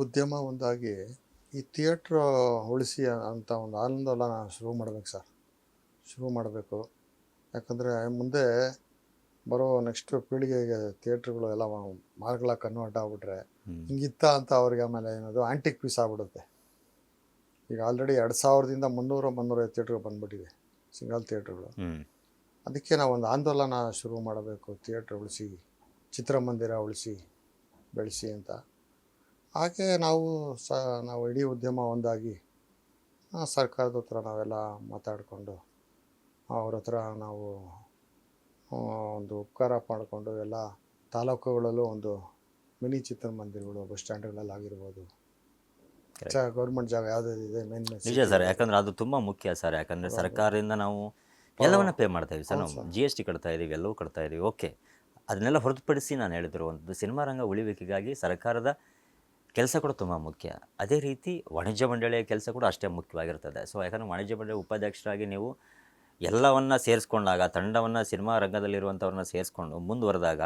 ಉದ್ಯಮ ಒಂದಾಗಿ ಈ ಥಿಯೇಟ್ರ್ ಉಳಿಸಿ ಅಂತ ಒಂದು ಆಂದೋಲನ ಶುರು ಮಾಡ್ಬೇಕು ಸರ್. ಶುರು ಮಾಡಬೇಕು. ಯಾಕಂದರೆ ಮುಂದೆ ಬರೋ ನೆಕ್ಸ್ಟ್ ಪೀಳಿಗೆಗೆ ಥಿಯೇಟ್ರ್ಗಳು ಎಲ್ಲ ಮಾಲ್ಗಳ ಕನ್ವರ್ಟ್ ಆಗ್ಬಿಟ್ರೆ ಹಿಂಗಿತ್ತ ಅಂತ ಅವ್ರಿಗೆ ಆಮೇಲೆ ಏನದು ಆ್ಯಂಟಿಕ್ ಪೀಸ್ ಆಗ್ಬಿಡುತ್ತೆ. ಈಗ ಆಲ್ರೆಡಿ 2000ದಿಂದ 300-350 ಥಿಯೇಟ್ರ್ಗಳು ಬಂದ್ಬಿಟ್ಟಿದೆ, ಸಿಂಗಲ್ ಥಿಯೇಟ್ರ್ಗಳು. ಅದಕ್ಕೆ ನಾವು ಒಂದು ಆಂದೋಲನ ಶುರು ಮಾಡಬೇಕು, ಥಿಯೇಟ್ರ್ ಉಳಿಸಿ, ಚಿತ್ರಮಂದಿರ ಉಳಿಸಿ ಬೆಳೆಸಿ ಅಂತ. ಹಾಗೆ ನಾವು ಇಡೀ ಉದ್ಯಮ ಒಂದಾಗಿ ಸರ್ಕಾರದ ಹತ್ರ ನಾವೆಲ್ಲ ಮಾತಾಡಿಕೊಂಡು ಅವ್ರ ಹತ್ರ ನಾವು ಒಂದು ಉಪಕಾರ ಮಾಡಿಕೊಂಡು ಎಲ್ಲ ತಾಲೂಕುಗಳಲ್ಲೂ ಒಂದು ಮಿನಿ ಚಿತ್ರಮಂದಿರಗಳು ಬಸ್ ಸ್ಟ್ಯಾಂಡ್ಗಳಲ್ಲಿ ಆಗಿರ್ಬೋದು, ಗೌರ್ಮೆಂಟ್ ಜಾಗ ಯಾವುದಿದೆ ಮೇನ್ ನಿಜ ಸರ್. ಯಾಕಂದ್ರೆ ಅದು ತುಂಬ ಮುಖ್ಯ ಸರ್. ಯಾಕಂದರೆ ಸರ್ಕಾರದಿಂದ ನಾವು ಎಲ್ಲವನ್ನ ಪೇ ಮಾಡ್ತಾ ಇದೀವಿ ಸರ್. ನಾವು GST ಕಟ್ತಾ ಇದ್ದೀವಿ, ಎಲ್ಲವೂ ಕಟ್ತಾ ಇದ್ದೀವಿ. ಓಕೆ, ಅದನ್ನೆಲ್ಲ ಹೊರತುಪಡಿಸಿ ನಾನು ಹೇಳಿದಿರುವಂಥದ್ದು ಸಿನಿಮಾ ರಂಗ ಉಳಿವಿಕೆಗಾಗಿ ಸರ್ಕಾರದ ಕೆಲಸ ಕೂಡ ತುಂಬ ಮುಖ್ಯ. ಅದೇ ರೀತಿ ವಾಣಿಜ್ಯ ಮಂಡಳಿಯ ಕೆಲಸ ಕೂಡ ಅಷ್ಟೇ ಮುಖ್ಯವಾಗಿರ್ತದೆ. ಸೊ ಯಾಕಂದರೆ ವಾಣಿಜ್ಯ ಮಂಡಳಿ ಉಪಾಧ್ಯಕ್ಷರಾಗಿ ನೀವು ಎಲ್ಲವನ್ನು ಸೇರಿಸ್ಕೊಂಡಾಗ, ತಂಡವನ್ನು ಸಿನಿಮಾ ರಂಗದಲ್ಲಿರುವಂಥವ್ರನ್ನ ಸೇರಿಸ್ಕೊಂಡು ಮುಂದುವರೆದಾಗ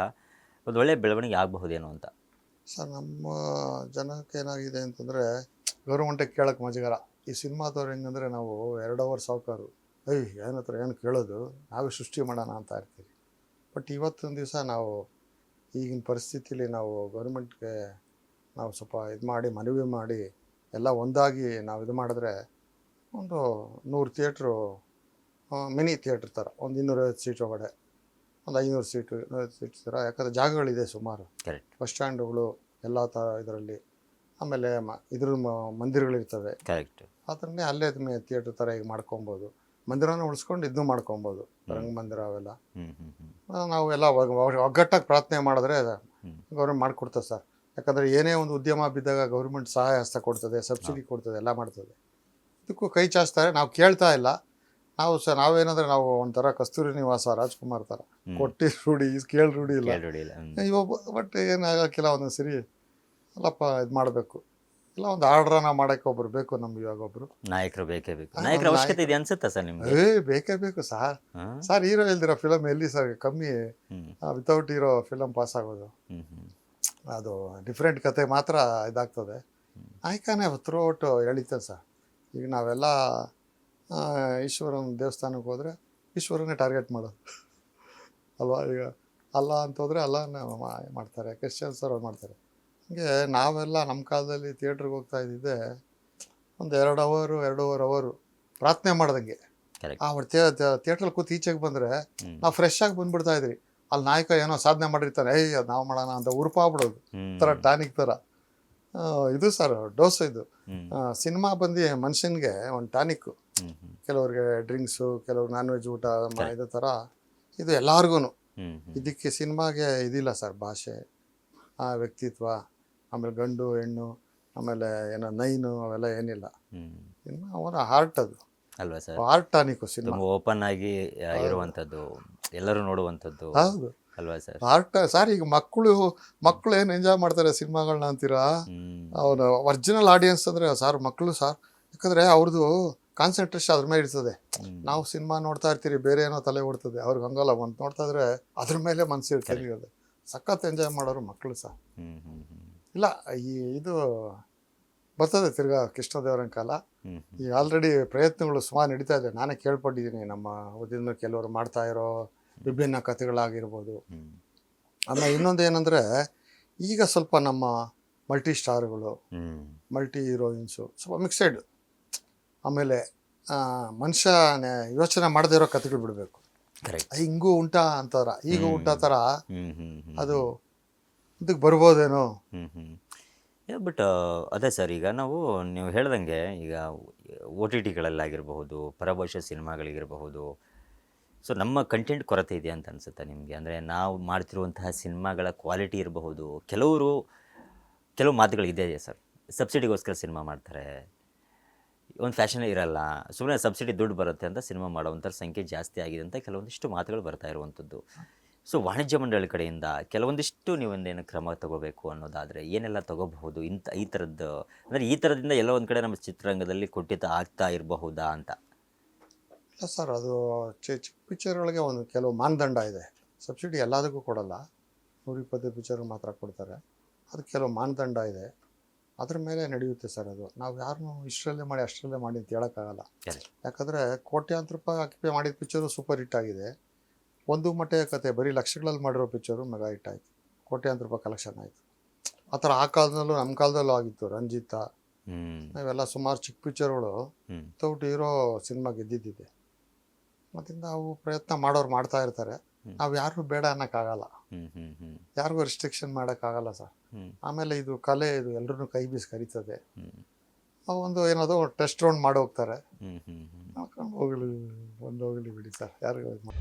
ಒಂದು ಒಳ್ಳೆಯ ಬೆಳವಣಿಗೆ ಆಗಬಹುದೇನೋ ಅಂತ ಸರ್. ನಮ್ಮ ಜನಕ್ಕೆ ಏನಾಗಿದೆ ಅಂತಂದರೆ ಗೌರ್ಮೆಂಟಿಗೆ ಕೇಳೋಕ್ಕೆ ಮಜಗಾರ. ಈ ಸಿನಿಮಾದವ್ರು ಹೆಂಗಂದರೆ ನಾವು 2 ಅವರ್ ಸಾವುಕಾರು, ಏನತ್ರ ಏನು ಕೇಳೋದು, ನಾವೇ ಸೃಷ್ಟಿ ಮಾಡೋಣ ಅಂತ ಇರ್ತೀವಿ. ಬಟ್ ಇವತ್ತೊಂದು ದಿವಸ ನಾವು ಈಗಿನ ಪರಿಸ್ಥಿತಿಲಿ ನಾವು ಗೌರ್ಮೆಂಟ್ಗೆ ನಾವು ಸ್ವಲ್ಪ ಇದು ಮಾಡಿ ಮನವಿ ಮಾಡಿ ಎಲ್ಲ ಒಂದಾಗಿ ನಾವು ಇದು ಮಾಡಿದ್ರೆ ಒಂದು 100 ಥಿಯೇಟ್ರು ಮಿನಿ ಥಿಯೇಟ್ರ್ ಥರ ಒಂದು 250 ಸೀಟ್ ಒಳಗಡೆ ಒಂದು 500 ಸೀಟು 250 ಸೀಟ್ ಥರ. ಯಾಕಂದರೆ ಜಾಗಗಳಿದೆ ಸುಮಾರು, ಬಸ್ ಸ್ಟ್ಯಾಂಡುಗಳು ಎಲ್ಲ ಇದರಲ್ಲಿ, ಆಮೇಲೆ ಮಂದಿರಗಳಿರ್ತವೆ. ಅದನ್ನೇ ಅಲ್ಲೇ ಥಿಯೇಟ್ರ್ ಥರ ಈಗ ಮಾಡ್ಕೊಬೋದು. ಮಂದಿರನ ಉಳಿಸ್ಕೊಂಡು ಇದನ್ನು ಮಾಡ್ಕೊಬೋದು, ರಂಗಮಂದಿರ ಅವೆಲ್ಲ. ನಾವೆಲ್ಲ ಒಗ್ಗಟ್ಟಾಗಿ ಪ್ರಾರ್ಥನೆ ಮಾಡಿದ್ರೆ ಗೌರ್ಮೆಂಟ್ ಮಾಡಿಕೊಡ್ತದೆ ಸರ್. ಯಾಕಂದರೆ ಏನೇ ಒಂದು ಉದ್ಯಮ ಬಿದ್ದಾಗ ಗೌರ್ಮೆಂಟ್ ಸಹಾಯ ಹಸ್ತ ಕೊಡ್ತದೆ, ಸಬ್ಸಿಡಿ ಕೊಡ್ತದೆ, ಎಲ್ಲ ಮಾಡ್ತದೆ. ಇದಕ್ಕೂ ಕೈ ಚಾಚ್ತಾರೆ. ನಾವು ಕೇಳ್ತಾ ಇಲ್ಲ. ನಾವೇನಂದ್ರೆ ನಾವು ಒಂಥರ ಕಸ್ತೂರಿ ನಿವಾಸ ರಾಜ್ಕುಮಾರ್ ಥರ ಕೊಟ್ಟು ರೂಢಿ, ಕೇಳಿ ರೂಢಿ ಇಲ್ಲ ಇವಾಗ. ಬಟ್ ಏನಾಗಕ್ಕಿಲ್ಲ, ಒಂದೊಂದು ಸರಿ ಅಲ್ಲಪ್ಪ ಇದು ಮಾಡಬೇಕು. ಇಲ್ಲ ಒಂದು ಆರ್ಡ್ರನ್ನ ಮಾಡೋಕ್ಕೆ ಒಬ್ರು ಬೇಕು ನಮ್ಗೆ. ಇವಾಗ ಒಬ್ರು ನಾಯಕರು ಬೇಕೇ ಬೇಕು. ನಾಯಕರ ಅವಶ್ಯಕತೆ ಇದೆ ಅನ್ಸುತ್ತಾ ಸರ್ ನಿಮ್ಗೆ? ಬೇಕೇ ಬೇಕು ಸರ್. ಹೀರೋ ಇಲ್ದಿರೋ ಫಿಲಮ್ ಎಲ್ಲಿ ಸರ್? ಕಮ್ಮಿ. ವಿತೌಟ್ ಹೀರೋ ಫಿಲಮ್ ಪಾಸ್ ಆಗೋದು, ಅದು ಡಿಫ್ರೆಂಟ್ ಕತೆ ಮಾತ್ರ ಇದಾಗ್ತದೆ. ನಾಯಕನೇ ಥ್ರೂಔಟ್ ಎಳಿತದೆ ಸರ್. ಈಗ ನಾವೆಲ್ಲ ಈಶ್ವರನ ದೇವಸ್ಥಾನಕ್ಕೆ ಹೋದರೆ ಈಶ್ವರನೇ ಟಾರ್ಗೆಟ್ ಮಾಡೋದು ಅಲ್ವಾ? ಈಗ ಅಲ್ಲ ಅಂತ ಹೋದರೆ ಅಲ್ಲನೇ ಮಾಡ್ತಾರೆ, ಕ್ರಿಶ್ಚಿಯನ್ಸ್ ಅವ್ರು ಮಾಡ್ತಾರೆ. ಹಂಗೆ ನಾವೆಲ್ಲ ನಮ್ಮ ಕಾಲದಲ್ಲಿ ಥಿಯೇಟ್ರಿಗೆ ಹೋಗ್ತಾ ಇದ್ದಿದ್ದೆ ಒಂದು 2-2.5 ಅವರ್ ಪ್ರಾರ್ಥನೆ ಮಾಡ್ದಂಗೆ. ಅವ್ರು ಥಿಯೇಟ್ರಲ್ಲಿ ಕೂತು ಈಚೆಗೆ ಬಂದರೆ ನಾವು ಫ್ರೆಶ್ ಆಗಿ ಬಂದ್ಬಿಡ್ತಾ ಇದ್ರಿ. ಅಲ್ಲಿ ನಾಯಕ ಏನೋ ಸಾಧನೆ ಮಾಡಿರ್ತಾನೆ, ಅದು ನಾವು ಮಾಡೋಣ ಅಂತ ಉರುಪಾಗ್ಬಿಡೋದು, ಥರ ಟಾನಿಕ್ ಥರ. ಇದು ಸರ್ ಡೋಸ್. ಇದು ಸಿನಿಮಾ ಬಂದು ಮನುಷ್ಯನಿಗೆ ಒಂದು ಟಾನಿಕ್ಕು. ಕೆಲವ್ರಿಗೆ ಡ್ರಿಂಕ್ಸು, ಕೆಲವ್ರು ನಾನ್ ವೆಜ್ ಊಟ ಇದೋ ಥರ. ಇದು ಎಲ್ಲಾರ್ಗು. ಇದಕ್ಕೆ ಸಿನಿಮಾಗೆ ಇದಿಲ್ಲ ಸರ್, ಭಾಷೆ, ವ್ಯಕ್ತಿತ್ವ, ಆಮೇಲೆ ಗಂಡು ಹೆಣ್ಣು, ಆಮೇಲೆ ಏನೋ ನೈನು, ಅವೆಲ್ಲ ಏನಿಲ್ಲ. ಸಿನಿಮಾ ಅವರ ಹಾರ್ಟ್, ಅದು ಅಲ್ವಾ sir? Heart tonic cinema. Open ಆಗಿ ಇರುವಂಥದ್ದು, ಎಲ್ಲರೂ ನೋಡುವಂಥದ್ದು. ಹೌದು ಅಲ್ವಾ ಸರ್? Heart sir. ಈಗ ಮಕ್ಕಳು ಏನು ಎಂಜಾಯ್ ಮಾಡ್ತಾರೆ ಸಿನಿಮಾಗಳನ್ನ ಅಂತೀರಾ? ಅವನು ಒರಿಜಿನಲ್ ಆಡಿಯನ್ಸ್ ಅಂದರೆ ಸರ್ ಮಕ್ಕಳು ಸರ್. ಯಾಕಂದರೆ ಅವ್ರದ್ದು ಕಾನ್ಸಂಟ್ರೇಷನ್ ಅದ್ರ ಮೇಲೆ ಇರ್ತದೆ. ನಾವು ಸಿನಿಮಾ ನೋಡ್ತಾ ಇರ್ತೀರಿ, ಬೇರೆ ಏನೋ ತಲೆ ಓಡ್ತದೆ. ಅವ್ರಿಗೆ ಹಂಗಲ್ಲ, ಒಂದು ನೋಡ್ತಾ ಇದ್ರೆ ಅದ್ರ ಮೇಲೆ ಮನಸ್ಸು ಇರ್ತದೆ. ಸಖತ್ ಎಂಜಾಯ್ ಮಾಡೋರು ಮಕ್ಕಳು ಸರ್. ಇಲ್ಲ, ಇದು ಬರ್ತದೆ ತಿರ್ಗಾ ಕೃಷ್ಣದೇವರನ ಕಾಲ. ಈಗ ಆಲ್ರೆಡಿ ಪ್ರಯತ್ನಗಳು ಸುಮಾರು ನಡೀತಾ ಇದೆ. ನಾನೇ ಕೇಳ್ಪಟ್ಟಿದ್ದೀನಿ ನಮ್ಮ ಉದ್ಯಮ ಕೆಲವರು ಮಾಡ್ತಾ ಇರೋ ವಿಭಿನ್ನ ಕಥೆಗಳಾಗಿರ್ಬೋದು. ಆಮೇಲೆ ಇನ್ನೊಂದು ಏನಂದರೆ, ಈಗ ಸ್ವಲ್ಪ ನಮ್ಮ ಮಲ್ಟಿ ಸ್ಟಾರ್ಗಳು, ಮಲ್ಟಿ ಹೀರೋಯಿನ್ಸು ಸ್ವಲ್ಪ ಮಿಕ್ಸೆಡ್. ಆಮೇಲೆ ಮನುಷ್ಯ ಯೋಚನೆ ಮಾಡದೇ ಇರೋ ಕಥೆಗಳು ಬಿಡಬೇಕು. ಹಿಂಗೂ ಉಂಟಾ ಅಂತಾರ, ಈಗ ಉಂಟಾ ಥರ ಅದು ಇದಕ್ಕೆ ಬರ್ಬೋದೇನೋ. ಬಟ್ ಅದೇ ಸರ್, ಈಗ ನೀವು ಹೇಳ್ದಂಗೆ ಈಗ OTTಗಳಲ್ಲಾಗಿರಬಹುದು, ಪರಭಾಷೆ ಸಿನಿಮಾಗಳಿಗಿರಬಹುದು. ಸೊ ನಮ್ಮ ಕಂಟೆಂಟ್ ಕೊರತೆ ಇದೆ ಅಂತ ಅನಿಸುತ್ತೆ ನಿಮಗೆ? ಅಂದರೆ ನಾವು ಮಾಡ್ತಿರುವಂತಹ ಸಿನಿಮಾಗಳ ಕ್ವಾಲಿಟಿ ಇರಬಹುದು. ಕೆಲವು ಮಾತುಗಳಿದೆ ಸರ್. ಸಬ್ಸಿಡಿಗೋಸ್ಕರ ಸಿನಿಮಾ ಮಾಡ್ತಾರೆ, ಒಂದು ಫ್ಯಾಷನೇ ಇರಲ್ಲ, ಸುಮ್ಮನೆ ಸಬ್ಸಿಡಿ ದುಡ್ಡು ಬರುತ್ತೆ ಅಂತ ಸಿನಿಮಾ ಮಾಡೋವಂಥ ಸಂಖ್ಯೆ ಜಾಸ್ತಿ ಆಗಿದೆ ಅಂತ ಕೆಲವೊಂದಿಷ್ಟು ಮಾತುಗಳು ಬರ್ತಾ ಇರುವಂಥದ್ದು. ಸೊ ವಾಣಿಜ್ಯ ಮಂಡಳಿ ಕಡೆಯಿಂದ ಕೆಲವೊಂದಿಷ್ಟು ನೀವೊಂದೇನು ಕ್ರಮ ತಗೋಬೇಕು ಅನ್ನೋದಾದರೆ ಏನೆಲ್ಲ ತಗೋಬಹುದು? ಈ ಥರದ್ದು ಅಂದರೆ ಈ ಥರದಿಂದ ಎಲ್ಲೋ ಒಂದು ಕಡೆ ನಮ್ಮ ಚಿತ್ರರಂಗದಲ್ಲಿ ಕುಂಠಿತ ಆಗ್ತಾ ಇರಬಹುದಾ ಅಂತ? ಇಲ್ಲ ಸರ್, ಅದು ಚಿಕ್ಕ ಪಿಕ್ಚರ್ಗಳಿಗೆ ಒಂದು ಕೆಲವು ಮಾನದಂಡ ಇದೆ. ಸಬ್ಸಿಡಿ ಎಲ್ಲದಕ್ಕೂ ಕೊಡಲ್ಲ, 120 ಪಿಕ್ಚರ್ಗೆ ಮಾತ್ರ ಕೊಡ್ತಾರೆ. ಅದು ಕೆಲವು ಮಾನದಂಡ ಇದೆ. ಅದ್ರ ಮೇಲೆ ನಡೆಯುತ್ತೆ ಸರ್ ಅದು. ನಾವು ಯಾರನ್ನೂ ಇಷ್ಟರಲ್ಲೇ ಮಾಡಿ ಅಷ್ಟರಲ್ಲೇ ಮಾಡಿ ಅಂತ ಹೇಳೋಕ್ಕಾಗಲ್ಲ. Correct. ಯಾಕಂದರೆ ಕೋಟ್ಯಾಂತರ ರೂಪಾಯಿ ಆಕ್ಯುಪೈ ಮಾಡಿದ ಪಿಕ್ಚರು ಸೂಪರ್ ಹಿಟ್ ಆಗಿದೆ. ಒಂದು ಮಟ್ಟೆಯ ಕತೆ ಬರೀ ಲಕ್ಷಗಳಲ್ಲಿ ಮಾಡಿರೋ ಪಿಕ್ಚರು ಮೆಗಾ ಹಿಟ್ ಆಯಿತು, ಕೋಟ್ಯಾಂತರ ರೂಪಾಯಿ ಕಲೆಕ್ಷನ್ ಆಯಿತು. ಆ ಥರ ಆ ಕಾಲದಲ್ಲೂ ನಮ್ಮ ಕಾಲದಲ್ಲೂ ಆಗಿತ್ತು. ರಂಜಿತ ಇವೆಲ್ಲ ಸುಮಾರು ಚಿಕ್ಕ ಪಿಕ್ಚರ್ಗಳು ವಿತೌಟ್ ಹೀರೋ ಸಿನಿಮಾ ಗೆದ್ದಿದ್ದಿದೆ. ಅದರಿಂದ ಅವು ಪ್ರಯತ್ನ ಮಾಡೋರು ಮಾಡ್ತಾ ಇರ್ತಾರೆ. ನಾವು ಯಾರಿಗೂ ಬೇಡ ಅನ್ನೋಕ್ಕಾಗಲ್ಲ, ಯಾರಿಗೂ ರಿಸ್ಟ್ರಿಕ್ಷನ್ ಮಾಡೋಕ್ಕಾಗಲ್ಲ ಸರ್. ಆಮೇಲೆ ಇದು ಕಲೆ, ಇದು ಎಲ್ಲರೂ ಕೈ ಬೀಸಿ ಕರೀತದೆ. ಅವು ಒಂದು ಏನದು ಟೆಸ್ಟ್ ರೌಂಡ್ ಮಾಡಿ ಹೋಗ್ತಾರೆ, ಹೋಗ್ಲಿ ಒಂದು ಹೋಗ್ಲಿ ಬಿಡಿ ಸರ್, ಯಾರಿಗೂ ಇದು